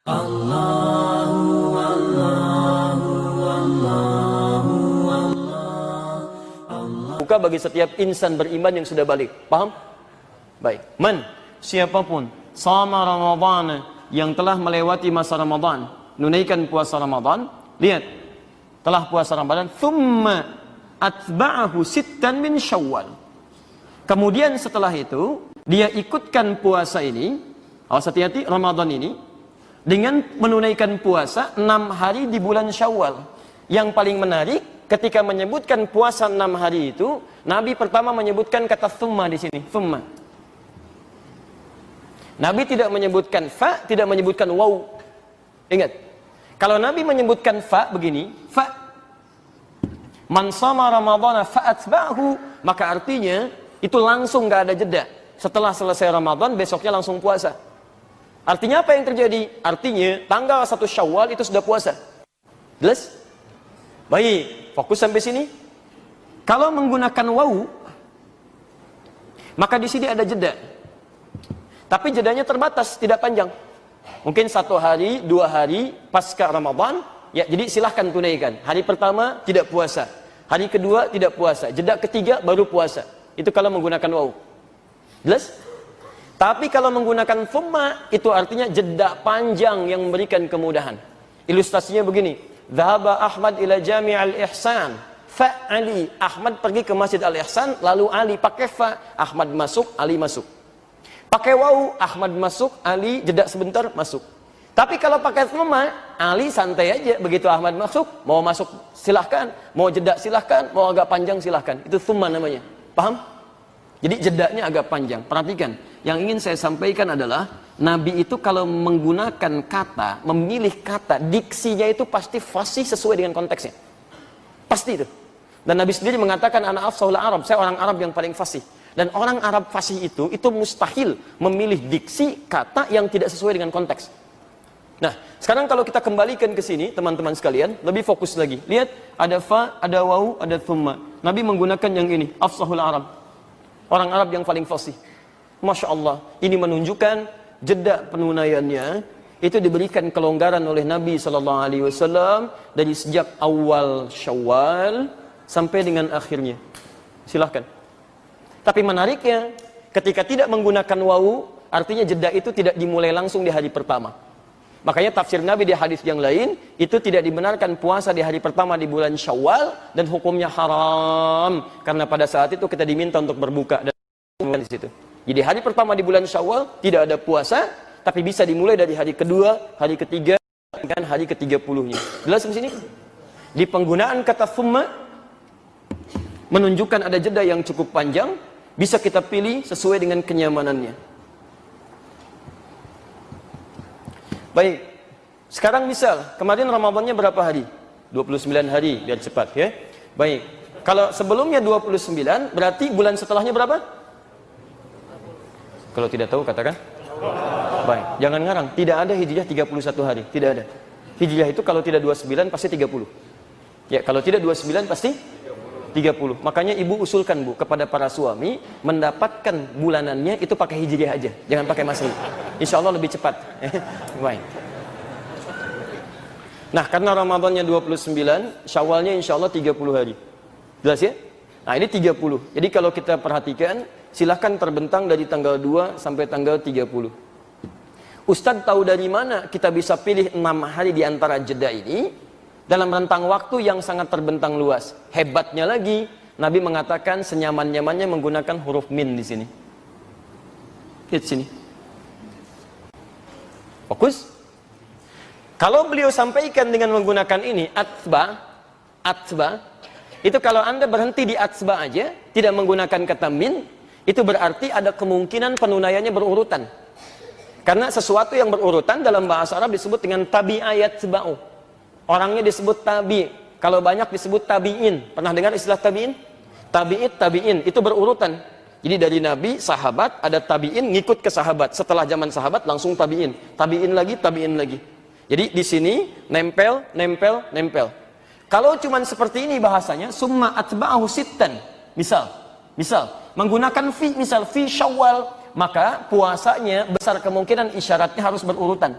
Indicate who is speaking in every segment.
Speaker 1: Allahu Allahu Allahu Allah. Buka bagi setiap insan beriman yang sudah balik. Paham? Baik. Man, siapapun sama Ramadan yang telah melewati masa Ramadan, menunaikan puasa Ramadan, lihat, telah puasa Ramadan, thumma atba'ahu sittan min Syawal. Kemudian setelah itu dia ikutkan puasa ini, awas hati-hati, Ramadan ini dengan menunaikan puasa 6 hari di bulan Syawal. Yang paling menarik, ketika menyebutkan puasa 6 hari itu, Nabi pertama menyebutkan kata thumma di sini, thumma. Nabi tidak menyebutkan fa, tidak menyebutkan waw. Ingat, kalau Nabi menyebutkan fa begini, fa, man sama Ramadhana fa atba'ahu, maka artinya itu langsung gak ada jeda. Setelah selesai Ramadan, besoknya langsung puasa. Artinya apa yang terjadi? Artinya tanggal 1 Syawal itu sudah puasa. Jelas? Baik, fokus sampai sini. Kalau menggunakan wawu, maka di sini ada jeda. Tapi jedanya terbatas, tidak panjang. Mungkin 1 hari, 2 hari pasca Ramadan, ya jadi silahkan tunaikan. Hari pertama tidak puasa, hari kedua tidak puasa, jeda ketiga baru puasa. Itu kalau menggunakan wawu. Jelas? Tapi kalau menggunakan thumma, itu artinya jeda panjang yang memberikan kemudahan. Ilustrasinya begini, dhahaba Ahmad ila Jami' al-Ihsan fa Ali. Ahmad pergi ke Masjid Al-Ihsan, lalu Ali pakai fa, Ahmad masuk, Ali masuk. Pakai wawu, Ahmad masuk, Ali jeda sebentar masuk. Tapi kalau pakai thumma, Ali santai aja, begitu Ahmad masuk, mau masuk silahkan, mau jeda silahkan, mau agak panjang silahkan. Itu thumma namanya. Paham? Jadi jedanya agak panjang. Perhatikan, yang ingin saya sampaikan adalah Nabi itu kalau menggunakan kata, memilih kata, diksinya itu pasti fasih sesuai dengan konteksnya. Pasti itu. Dan Nabi sendiri mengatakan, ana afsahul Arab, saya orang Arab yang paling fasih. Dan orang Arab fasih itu mustahil memilih diksi kata yang tidak sesuai dengan konteks. Nah, sekarang kalau kita kembalikan ke sini, teman-teman sekalian, lebih fokus lagi. Lihat, ada fa, ada wawu, ada thumma. Nabi menggunakan yang ini, afsahul Arab. Orang Arab yang paling fasih. Masya Allah, ini menunjukkan jeda penunaiannya itu diberikan kelonggaran oleh Nabi SAW dari sejak awal Syawal sampai dengan akhirnya. Silahkan. Tapi menariknya, ketika tidak menggunakan wawu, artinya jeda itu tidak dimulai langsung di hari pertama. Makanya tafsir Nabi di hadis yang lain, itu tidak dibenarkan puasa di hari pertama di bulan Syawal, dan hukumnya haram. Karena pada saat itu kita diminta untuk berbuka dan di situ. Jadi hari pertama di bulan Syawal tidak ada puasa, tapi bisa dimulai dari hari kedua, hari ketiga, dan hari ke-30-nya. Jelas di sini? Di penggunaan kata thumma, menunjukkan ada jeda yang cukup panjang, bisa kita pilih sesuai dengan kenyamanannya. Baik, sekarang misal, kemarin Ramadannya berapa hari? 29 hari, biar cepat ya. Baik, kalau sebelumnya 29, berarti bulan setelahnya berapa? Kalau tidak tahu katakan. Baik, jangan ngarang, tidak ada hijriah 31 hari, tidak ada. Hijriah itu kalau tidak 29 pasti 30. Ya, kalau tidak 29 pasti 30. Makanya ibu usulkan bu kepada para suami mendapatkan bulanannya itu pakai hijriah aja, jangan pakai masehi. Insya Allah lebih cepat. Baik. Nah, karena Ramadannya 29, Syawalnya insya Allah 30 hari. Jelas ya? Nah, ini 30. Jadi kalau kita perhatikan, silahkan terbentang dari tanggal 2 sampai tanggal 30. Ustadz tahu dari mana kita bisa pilih 6 hari di antara jeda ini dalam rentang waktu yang sangat terbentang luas. Hebatnya lagi, Nabi mengatakan senyaman-nyamannya menggunakan huruf min di sini. Lihat sini. Fokus. Kalau beliau sampaikan dengan menggunakan ini, atba, itu kalau Anda berhenti di atba aja, tidak menggunakan kata min, itu berarti ada kemungkinan penunaiannya berurutan. Karena sesuatu yang berurutan dalam bahasa Arab disebut dengan tabi'ayat seba'u. Orangnya disebut tabi, kalau banyak disebut tabi'in. Pernah dengar istilah tabi'in? Tabi'in, itu berurutan. Jadi dari Nabi, sahabat, ada tabi'in ngikut ke sahabat. Setelah zaman sahabat langsung tabi'in. Tabi'in lagi, tabi'in lagi. Jadi di sini nempel. Kalau cuman seperti ini bahasanya, summa atba'ahu sittan. Misal, menggunakan fi, misal fi Syawal, maka puasanya besar kemungkinan isyaratnya harus berurutan.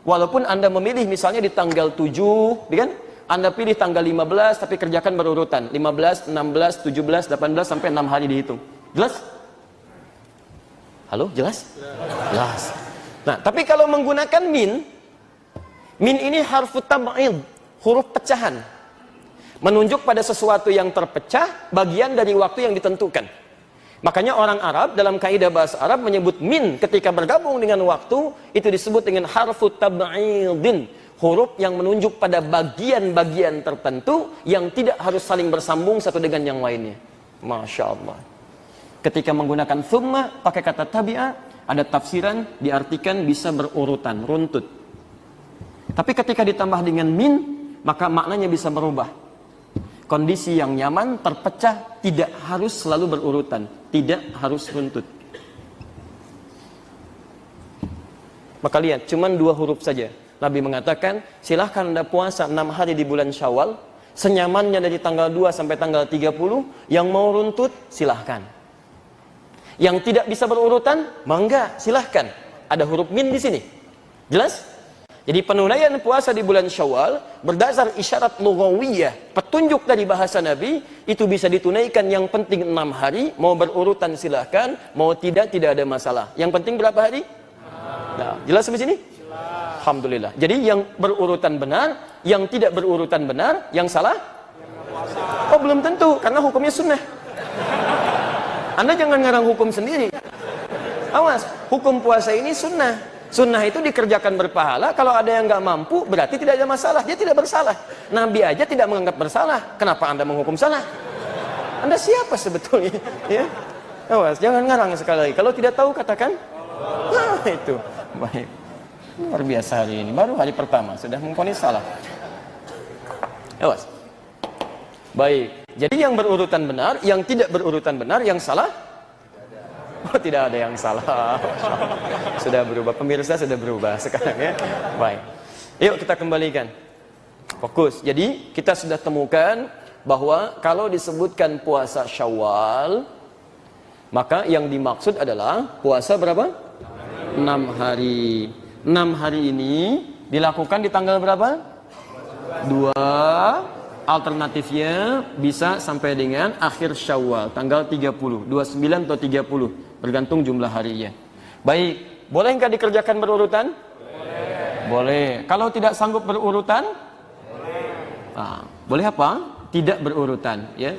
Speaker 1: Walaupun Anda memilih misalnya di tanggal 7, kan? Anda pilih tanggal 15 tapi kerjakan berurutan. 15, 16, 17, 18 sampai 6 hari dihitung. Jelas? Halo, jelas? Jelas. Nah, tapi kalau menggunakan min ini harfu tab'id, huruf pecahan. Menunjuk pada sesuatu yang terpecah, bagian dari waktu yang ditentukan. Makanya orang Arab dalam kaidah bahasa Arab menyebut min ketika bergabung dengan waktu itu disebut dengan harfu tab'idin, huruf yang menunjuk pada bagian-bagian tertentu yang tidak harus saling bersambung satu dengan yang lainnya. Masya Allah. Ketika menggunakan thumma pakai kata tabi'ah, ada tafsiran diartikan bisa berurutan, runtut. Tapi ketika ditambah dengan min, maka maknanya bisa berubah. Kondisi yang nyaman, terpecah, tidak harus selalu berurutan, tidak harus runtut. Maka lihat, cuman 2 huruf saja. Nabi mengatakan, silahkan Anda puasa 6 hari di bulan Syawal, senyamannya dari tanggal 2 sampai tanggal 30, yang mau runtut, silahkan. Yang tidak bisa berurutan, mangga, silahkan. Ada huruf min di sini. Jelas? Jadi penunaian puasa di bulan Syawal berdasar isyarat lughawiyah, petunjuk dari bahasa Nabi, itu bisa ditunaikan yang penting 6 hari, mau berurutan silahkan, mau tidak ada masalah. Yang penting berapa hari? Nah, jelas sampai sini? Alhamdulillah. Jadi yang berurutan benar, yang tidak berurutan benar, yang salah? Oh, belum tentu, karena hukumnya sunnah. Anda jangan ngarang hukum sendiri. Awas, hukum puasa ini sunnah. Sunnah itu dikerjakan berpahala. Kalau ada yang nggak mampu, berarti tidak ada masalah. Dia tidak bersalah. Nabi aja tidak menganggap bersalah. Kenapa Anda menghukum salah? Anda siapa sebetulnya? Ya? Awas, jangan ngarang sekali lagi. Kalau tidak tahu, katakan. Nah, itu. Baik. Luar biasa hari ini. Baru hari pertama, sudah memvonis salah. Awas. Baik. Jadi yang berurutan benar, yang tidak berurutan benar, yang salah? Oh, tidak ada yang salah. Sudah berubah, pemirsa sudah berubah sekarang ya. Baik. Yuk kita kembalikan. Fokus. Jadi kita sudah temukan bahwa kalau disebutkan puasa Syawal, maka yang dimaksud adalah puasa berapa? 6 hari. 6 hari ini dilakukan di tanggal berapa? 2. Alternatifnya bisa sampai dengan akhir Syawal, tanggal 30, 29 atau 30, bergantung jumlah harinya. Baik, boleh nggak dikerjakan berurutan? Boleh. Kalau tidak sanggup berurutan? Boleh apa? Tidak berurutan, ya.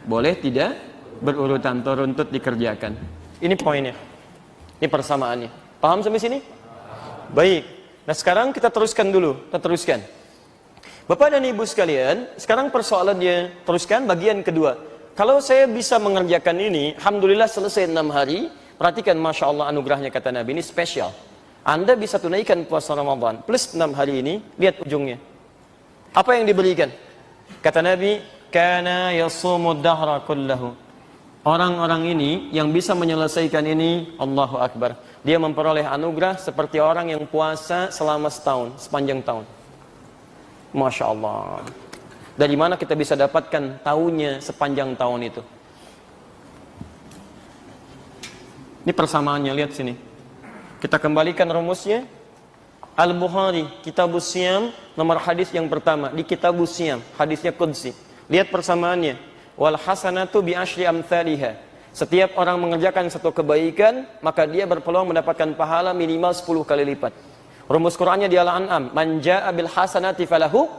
Speaker 1: Boleh tidak berurutan, runtut dikerjakan. Ini poinnya. Ini persamaannya. Paham sampai sini? Baik. Nah, sekarang kita teruskan dulu. Kita teruskan. Bapak dan Ibu sekalian, sekarang persoalannya, teruskan bagian kedua. Kalau saya bisa mengerjakan ini, alhamdulillah selesai 6 hari. Perhatikan, Masya Allah anugerahnya kata Nabi, ini spesial. Anda bisa tunaikan puasa Ramadan plus 6 hari ini, lihat ujungnya. Apa yang diberikan? Kata Nabi, kana yasumud dahra kullahu. Orang-orang ini yang bisa menyelesaikan ini, Allahu Akbar. Dia memperoleh anugerah seperti orang yang puasa selama setahun, sepanjang tahun. Masya Allah. Dari mana kita bisa dapatkan tahunnya sepanjang tahun itu? Ini persamaannya, lihat sini. Kita kembalikan rumusnya. Al-Bukhari, Kitabus Siyam, nomor hadis yang pertama. Di Kitabus Siyam, hadisnya Qudsi. Lihat persamaannya. Wal hasanatu bi asyri amthaliha. Setiap orang mengerjakan satu kebaikan, maka dia berpeluang mendapatkan pahala minimal 10 kali lipat. Rumus Qur'annya di Al-An'am, man jaa bil hasanati falahu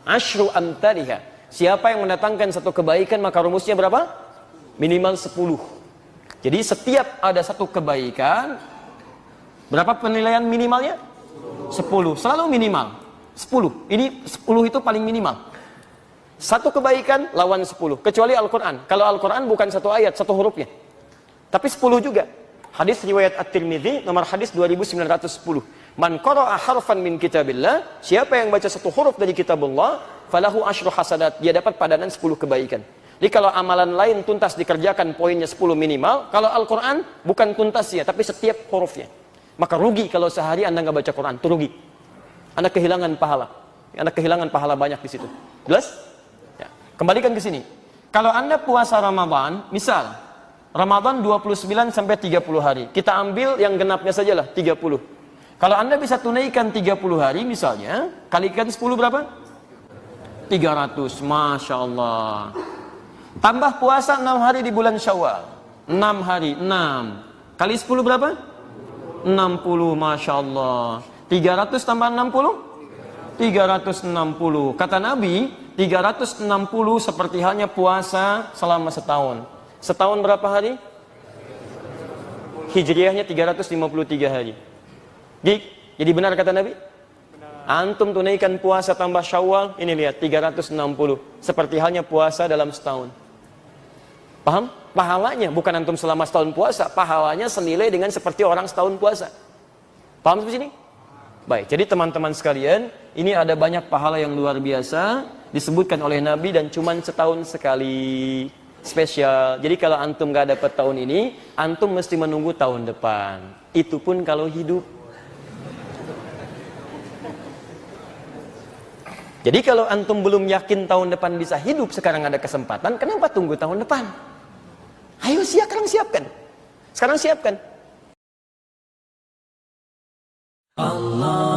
Speaker 1: asyru amthaliha. Siapa yang mendatangkan satu kebaikan, maka rumusnya berapa? Minimal 10. Jadi setiap ada satu kebaikan, berapa penilaian minimalnya? 10. Selalu minimal 10. Ini 10 itu paling minimal. Satu kebaikan lawan 10. Kecuali Al-Quran. Kalau Al-Quran bukan satu ayat, satu hurufnya, tapi 10 juga. Hadis riwayat At-Tirmidzi nomor hadis 2910. Man qara'a harfan min kitabillah, siapa yang baca satu huruf dari kitabullah, falahu asyru hasanat, dia dapat padanan 10 kebaikan. Jadi kalau amalan lain tuntas dikerjakan poinnya 10 minimal, kalau Al-Quran bukan tuntas ya, tapi setiap hurufnya. Maka rugi kalau sehari Anda nggak baca Quran, itu rugi. Anda kehilangan pahala. Anda kehilangan pahala banyak di situ. Jelas? Ya. Kembalikan ke sini. Kalau Anda puasa Ramadan, misal Ramadan 29 sampai 30 hari. Kita ambil yang genapnya sajalah 30. Kalau Anda bisa tunaikan 30 hari misalnya, kalikan 10 berapa? 300, Masya Allah. Tambah puasa 6 hari di bulan Syawal. 6 hari, 6. Kali 10 berapa? 60, Masya Allah. 300 tambah 60? 360. Kata Nabi, 360 seperti halnya puasa selama setahun. Setahun berapa hari? Hijriahnya 353 hari. Jadi benar kata Nabi? Antum tunaikan puasa tambah Syawal, ini lihat 360. Seperti halnya puasa dalam setahun. Paham? Pahalanya bukan antum selama setahun puasa, pahalanya senilai dengan seperti orang setahun puasa. Paham sampai sini? Baik, jadi teman-teman sekalian, ini ada banyak pahala yang luar biasa disebutkan oleh Nabi dan cuman setahun sekali. Spesial. Jadi kalau antum gak dapat tahun ini, antum mesti menunggu tahun depan. Itu pun kalau hidup. Jadi kalau antum belum yakin tahun depan bisa hidup, sekarang ada kesempatan, kenapa tunggu tahun depan? Ayo sekarang siapkan. Sekarang siapkan. Allah